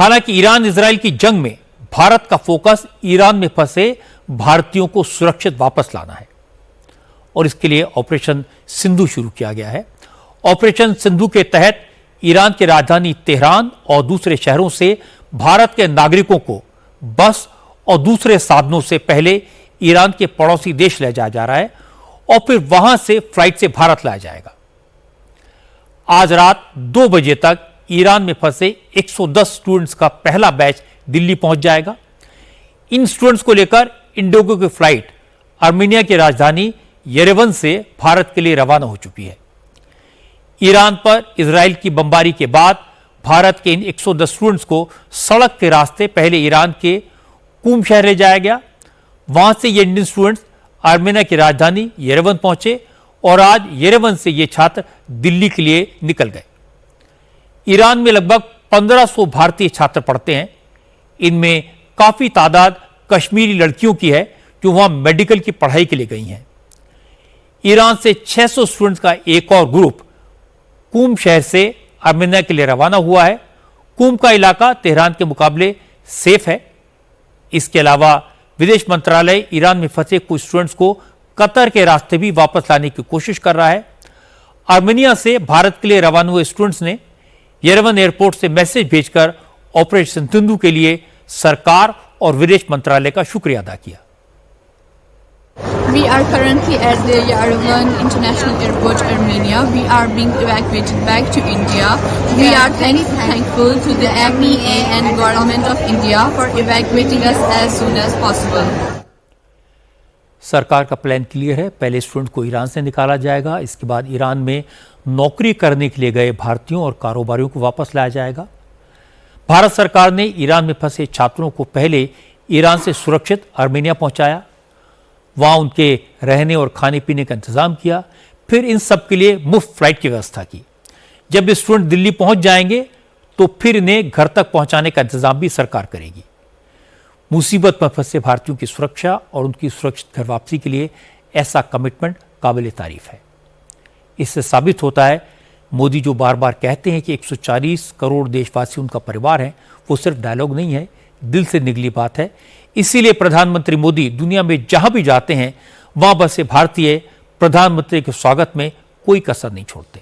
हालांकि Iran Israel की जंग में भारत का फोकस ईरान में फंसे भारतीयों को सुरक्षित वापस लाना है और इसके लिए ऑपरेशन सिंधु शुरू किया गया है। ऑपरेशन सिंधु के तहत ईरान की राजधानी तेहरान और दूसरे शहरों से भारत के नागरिकों को बस और दूसरे साधनों से पहले ईरान के पड़ोसी देश ले जाया जा रहा है और फिर वहां से फ्लाइट से भारत लाया जाएगा। आज रात 2 बजे तक ईरान में फंसे 110 स्टूडेंट्स का पहला बैच दिल्ली पहुंच जाएगा। इन स्टूडेंट्स को लेकर इंडिगो की फ्लाइट आर्मेनिया की राजधानी येरेवन से भारत के लिए रवाना हो चुकी है। ईरान पर इजराइल की बमबारी के बाद भारत के इन 110 स्टूडेंट्स को सड़क के रास्ते पहले ईरान के कूम शहर ले जाया गया। वहां से ये इंडियन स्टूडेंट्स आर्मेनिया की राजधानी येरेवन पहुंचे और आज येरेवन से ये छात्र दिल्ली के लिए निकल गए। ईरान में लगभग 1500 भारतीय छात्र पढ़ते हैं। इनमें काफी तादाद कश्मीरी लड़कियों की है जो वहां मेडिकल की पढ़ाई के लिए गई हैं। ईरान से 600 स्टूडेंट्स का एक और ग्रुप कूम शहर से आर्मेनिया के लिए रवाना हुआ है। कूम का इलाका तेहरान के मुकाबले सेफ है। इसके अलावा विदेश मंत्रालय ईरान में फंसे कुछ स्टूडेंट्स को कतर के रास्ते भी वापस लाने की कोशिश कर रहा है। आर्मेनिया से भारत के लिए रवाना हुए स्टूडेंट्स ने येरेवन एयरपोर्ट से मैसेज भेजकर ऑपरेशन सिंधु के लिए सरकार और विदेश मंत्रालय का शुक्रिया अदा किया। We are currently at the Yerevan International Airport, Armenia. We are being evacuated back to India. We are thankful to the MEA and Government of India for evacuating us as soon as possible. सरकार का plan clear है। पहले student को Iran से निकाला जाएगा, इसके बाद ईरान में नौकरी करने के लिए गए भारतीयों और कारोबारियों को वापस लाया जाएगा। भारत सरकार ने ईरान में फंसे छात्रों को पहले ईरान से सुरक्षित आर्मेनिया पहुंचाया, वहां उनके रहने और खाने पीने का इंतजाम किया, फिर इन सब के लिए मुफ्त फ्लाइट की व्यवस्था की। जब ये स्टूडेंट दिल्ली पहुंच जाएंगे तो फिर इन्हें घर तक पहुंचाने का इंतजाम भी सरकार करेगी। मुसीबत में फंसे भारतीयों की सुरक्षा और उनकी सुरक्षित घर वापसी के लिए ऐसा कमिटमेंट काबिल तारीफ है। इससे साबित होता है मोदी जो बार बार कहते हैं कि 140 करोड़ देशवासी उनका परिवार है, वो सिर्फ डायलॉग नहीं है, दिल से निकली बात है। इसीलिए प्रधानमंत्री मोदी दुनिया में जहां भी जाते हैं वहां बसे भारतीय प्रधानमंत्री के स्वागत में कोई कसर नहीं छोड़ते।